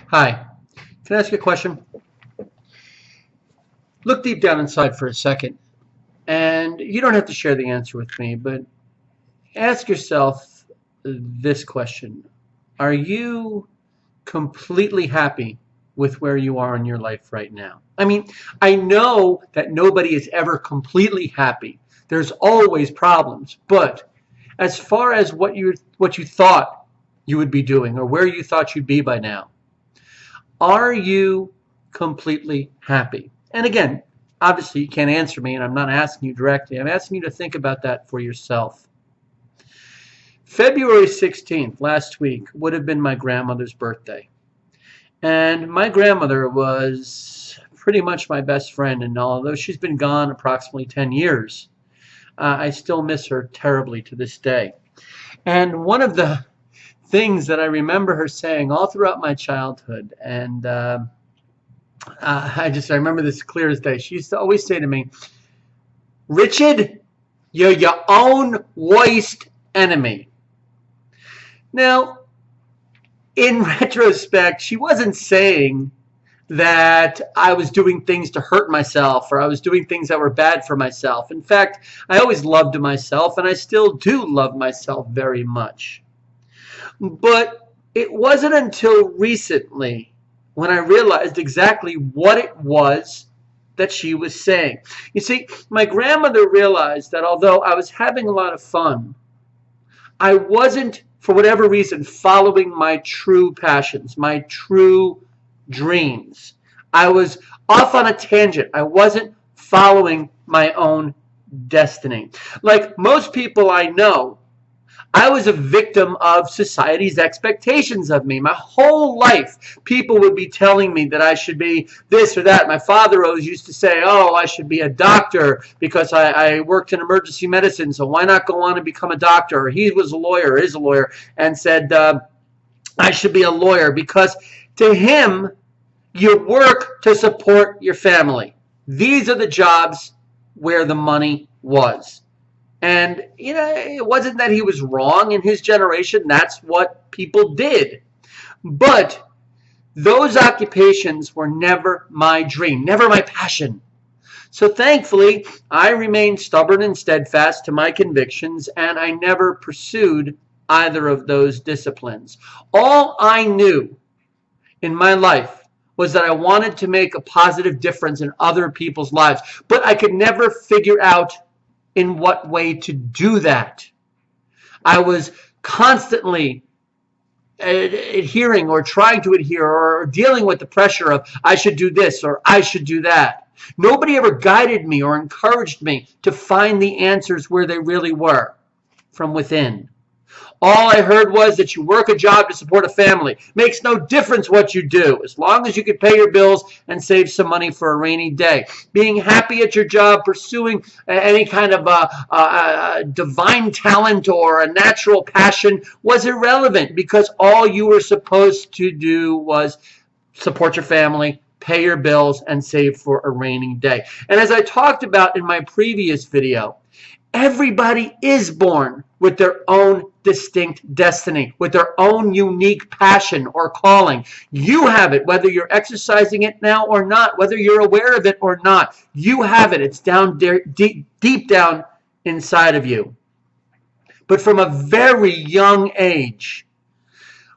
Hi, can I ask you a question? Look deep down inside for a second, and you don't have to share the answer with me, but ask yourself this question. Are you completely happy with where you are in your life right now? I mean, I know that nobody is ever completely happy. There's always problems, but as far as what you thought you would be doing or where you thought you'd be by now, are you completely happy? And again, obviously you can't answer me, and I'm not asking you directly. I'm asking you to think about that for yourself. February 16th, last week, would have been my grandmother's birthday. And my grandmother was pretty much my best friend, and although she's been gone approximately 10 years, I still miss her terribly to this day. And one of the things that I remember her saying all throughout my childhood, and I remember this clear as day. She used to always say to me, "Richard, you're your own worst enemy." Now, in retrospect, she wasn't saying that I was doing things to hurt myself or I was doing things that were bad for myself. In fact, I always loved myself, and I still do love myself very much. But it wasn't until recently when I realized exactly what it was that she was saying. You see, my grandmother realized that although I was having a lot of fun, I wasn't, for whatever reason, following my true passions, my true dreams. I was off on a tangent. I wasn't following my own destiny. Like most people I know, I was a victim of society's expectations of me. My whole life, people would be telling me that I should be this or that. My father always used to say, "Oh, I should be a doctor because I worked in emergency medicine, so why not go on and become a doctor?" Or he was a lawyer, is a lawyer, and said, "I should be a lawyer," because to him, you work to support your family. These are the jobs where the money was. And, it wasn't that he was wrong. In his generation, that's what people did. But those occupations were never my dream, never my passion. So thankfully, I remained stubborn and steadfast to my convictions, and I never pursued either of those disciplines. All I knew in my life was that I wanted to make a positive difference in other people's lives, but I could never figure out in what way to do that. I was constantly adhering or trying to adhere or dealing with the pressure of I should do this or I should do that. Nobody ever guided me or encouraged me to find the answers where they really were, from within. All I heard was that you work a job to support a family. Makes no difference what you do, as long as you can pay your bills and save some money for a rainy day. Being happy at your job, pursuing any kind of a divine talent or a natural passion was irrelevant, because all you were supposed to do was support your family, pay your bills, and save for a rainy day. And as I talked about in my previous video, everybody is born with their own distinct destiny, with their own unique passion or calling. You have it, whether you're exercising it now or not, whether you're aware of it or not. You have it. It's down there, deep down inside of you. But from a very young age,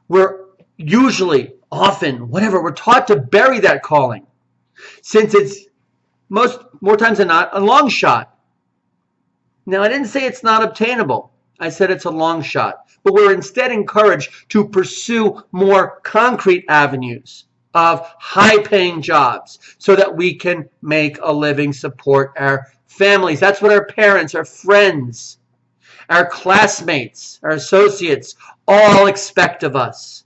we're usually, often, whatever, we're taught to bury that calling, since it's more times than not a long shot. Now, I didn't say it's not obtainable. I said it's a long shot. But we're instead encouraged to pursue more concrete avenues of high-paying jobs so that we can make a living, support our families. That's what our parents, our friends, our classmates, our associates all expect of us.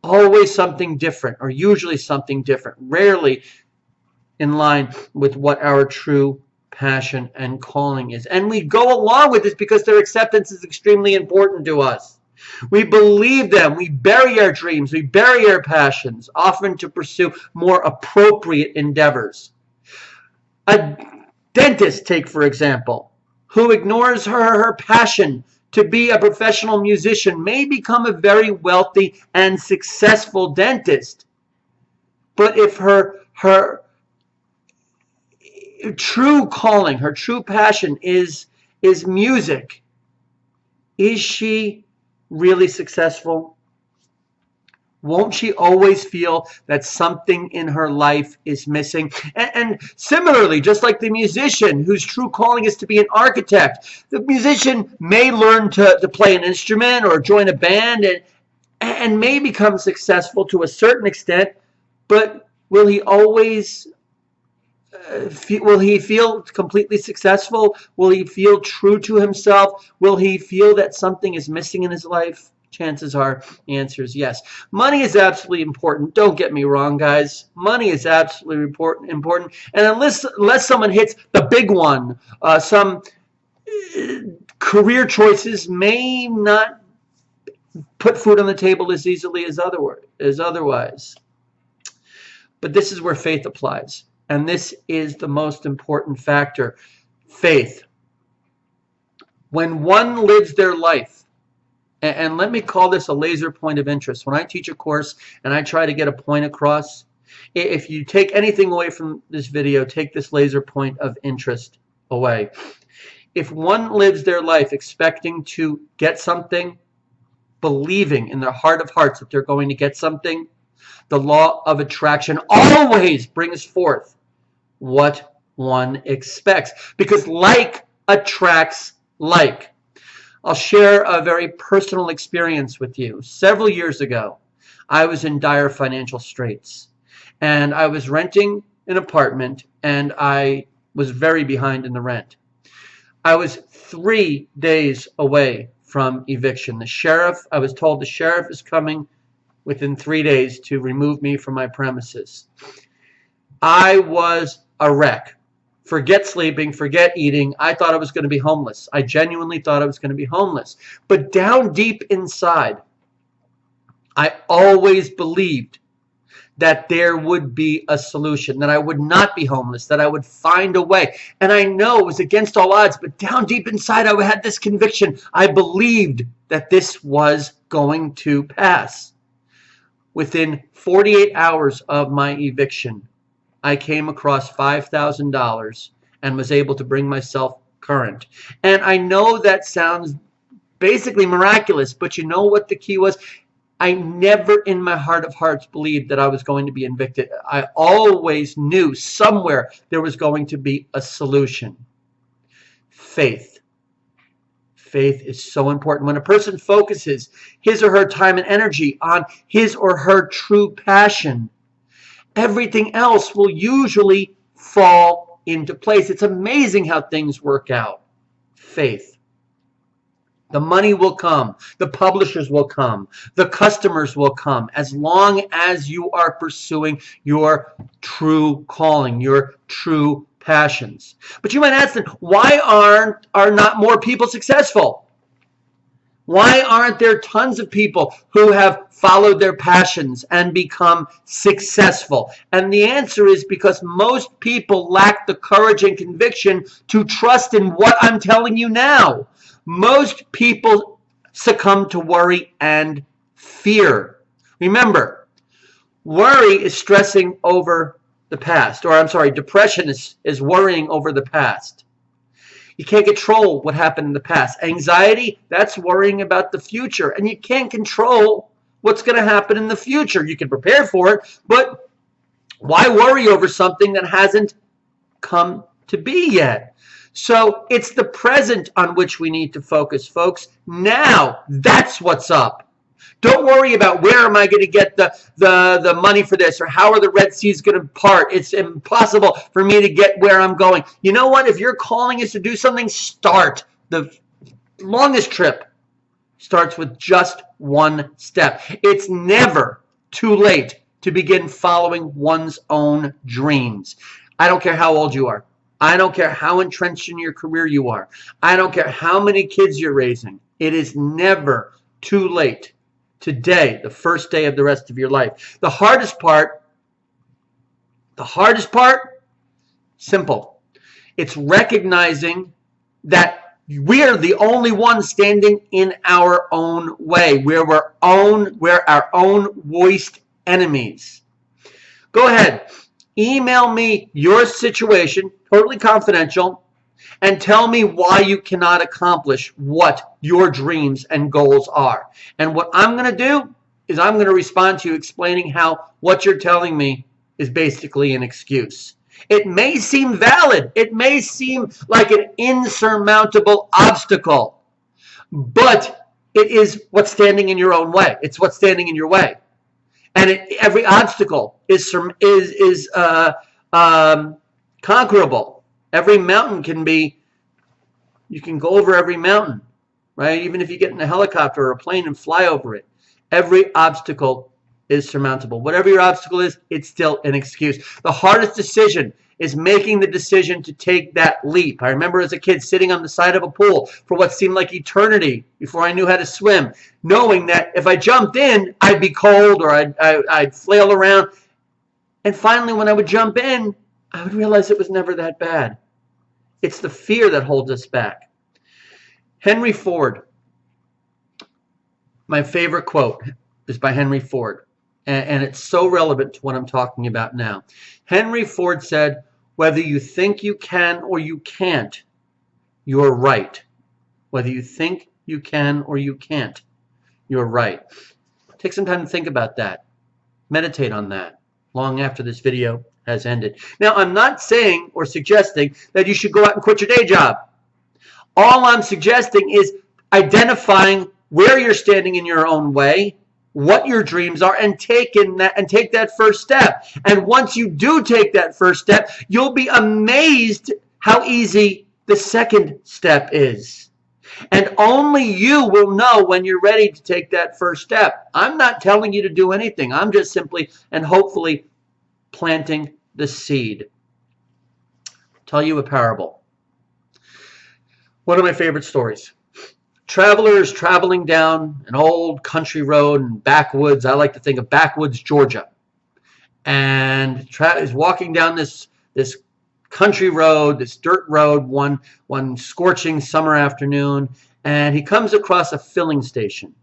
Always something different, or usually something different, rarely in line with what our true passion and calling is. And we go along with this because their acceptance is extremely important to us. We believe them. We bury our dreams. We bury our passions, often to pursue more appropriate endeavors. A dentist, take for example, who ignores her passion to be a professional musician, may become a very wealthy and successful dentist. But if her true calling, her true passion is music, is she really successful? Won't she always feel that something in her life is missing? And similarly, just like the musician whose true calling is to be an architect, the musician may learn to play an instrument or join a band and may become successful to a certain extent, but will he always will he feel completely successful? Will he feel true to himself? Will he feel that something is missing in his life? Chances are the answer is yes. Money is absolutely important. Don't get me wrong, guys. Money is absolutely important. And unless someone hits the big one, some career choices may not put food on the table as easily as otherwise. But this is where faith applies. And this is the most important factor. Faith. When one lives their life, and let me call this a laser point of interest. When I teach a course and I try to get a point across, if you take anything away from this video, take this laser point of interest away. If one lives their life expecting to get something, believing in their heart of hearts that they're going to get something, the law of attraction always brings forth what one expects. Because like attracts like. I'll share a very personal experience with you. Several years ago, I was in dire financial straits. And I was renting an apartment, and I was very behind in the rent. I was 3 days away from eviction. I was told the sheriff is coming within 3 days to remove me from my premises. I was a wreck. Forget sleeping, forget eating. I thought I was going to be homeless. I genuinely thought I was going to be homeless. But down deep inside, I always believed that there would be a solution, that I would not be homeless, that I would find a way. And I know it was against all odds, but down deep inside, I had this conviction. I believed that this was going to pass. Within 48 hours of my eviction, I came across $5,000 and was able to bring myself current. And I know that sounds basically miraculous, but you know what the key was? I never in my heart of hearts believed that I was going to be evicted. I always knew somewhere there was going to be a solution. Faith. Faith is so important. When a person focuses his or her time and energy on his or her true passion, everything else will usually fall into place. It's amazing how things work out. Faith. The money will come. The publishers will come. The customers will come as long as you are pursuing your true calling, your true passions. But you might ask them, why are not more people successful? Why aren't there tons of people who have followed their passions and become successful? And the answer is because most people lack the courage and conviction to trust in what I'm telling you now. Most people succumb to worry and fear. Remember, worry is stressing over the past. Or I'm sorry, depression is worrying over the past. You can't control what happened in the past. Anxiety, that's worrying about the future. And you can't control what's going to happen in the future. You can prepare for it, but why worry over something that hasn't come to be yet? So it's the present on which we need to focus, folks. Now, that's what's up. Don't worry about where am I going to get the money for this, or how are the Red Seas going to part. It's impossible for me to get where I'm going. You know what? If your calling is to do something, start. The longest trip starts with just one step. It's never too late to begin following one's own dreams. I don't care how old you are. I don't care how entrenched in your career you are. I don't care how many kids you're raising. It is never too late. Today, the first day of the rest of your life. The hardest part, simple. It's recognizing that We are the only ones standing in our own way. We're our own worst enemies. Go ahead. Email me your situation, totally confidential, and tell me why you cannot accomplish what your dreams and goals are. And what I'm going to do is I'm going to respond to you explaining how what you're telling me is basically an excuse. It may seem valid. It may seem like an insurmountable obstacle, but it is what's standing in your own way. It's what's standing in your way. And every obstacle is conquerable. Every mountain can be, you can go over every mountain, right? Even if you get in a helicopter or a plane and fly over it. Every obstacle is surmountable. Whatever your obstacle is, it's still an excuse. The hardest decision is making the decision to take that leap. I remember as a kid sitting on the side of a pool for what seemed like eternity before I knew how to swim, knowing that if I jumped in, I'd be cold or I'd flail around. And finally, when I would jump in, I would realize it was never that bad. It's the fear that holds us back. Henry Ford. My favorite quote is by Henry Ford, and it's so relevant to what I'm talking about now. Henry Ford said, "Whether you think you can or you can't, you're right. Whether you think you can or you can't, you're right." Take some time to think about that. Meditate on that long after this video has ended. Now, I'm not saying or suggesting that you should go out and quit your day job. All I'm suggesting is identifying where you're standing in your own way, what your dreams are, and take that first step. And once you do take that first step, you'll be amazed how easy the second step is. And only you will know when you're ready to take that first step. I'm not telling you to do anything. I'm just simply and hopefully planting the seed. I'll tell you a parable. One of my favorite stories. Traveler is traveling down an old country road in backwoods. I like to think of backwoods, Georgia. And is walking down this country road, this dirt road, one scorching summer afternoon. And he comes across a filling station.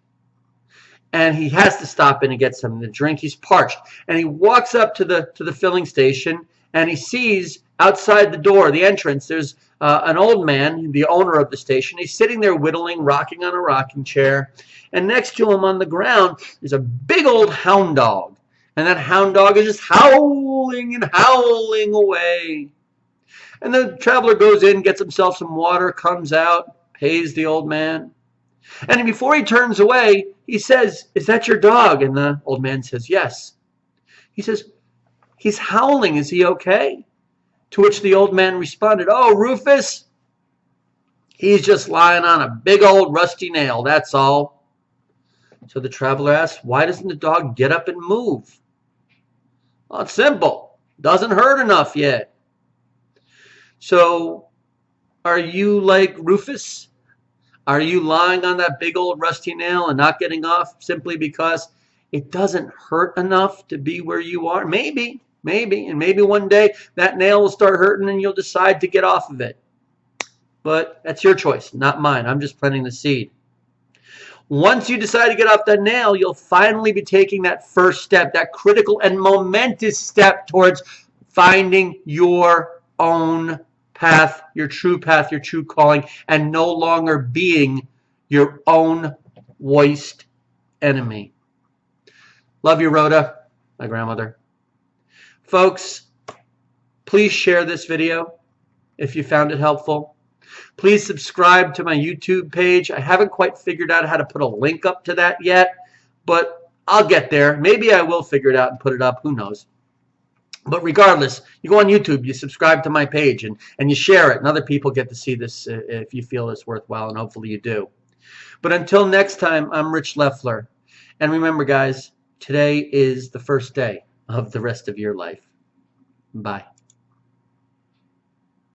And he has to stop in and get something to drink. He's parched. And he walks up to the filling station, and he sees outside the door, the entrance, there's an old man, the owner of the station. He's sitting there whittling, rocking on a rocking chair. And next to him on the ground is a big old hound dog. And that hound dog is just howling and howling away. And the traveler goes in, gets himself some water, comes out, pays the old man. And before he turns away, he says, "Is that your dog?" And the old man says, "Yes." He says, "He's howling. Is he okay?" To which the old man responded, "Oh, Rufus, he's just lying on a big old rusty nail, that's all." So the traveler asked, "Why doesn't the dog get up and move?" "Well, it's simple. Doesn't hurt enough yet." So are you like Rufus? Are you lying on that big old rusty nail and not getting off simply because it doesn't hurt enough to be where you are? Maybe. And maybe one day that nail will start hurting and you'll decide to get off of it. But that's your choice, not mine. I'm just planting the seed. Once you decide to get off that nail, you'll finally be taking that first step, that critical and momentous step towards finding your own path, your true calling, and no longer being your own worst enemy. Love you, Rhoda, my grandmother. Folks, please share this video if you found it helpful. Please subscribe to my YouTube page. I haven't quite figured out how to put a link up to that yet, but I'll get there. Maybe I will figure it out and put it up. Who knows? But regardless, you go on YouTube, you subscribe to my page, and you share it, and other people get to see this if you feel it's worthwhile, and hopefully you do. But until next time, I'm Rich Leffler. And remember, guys, today is the first day of the rest of your life. Bye.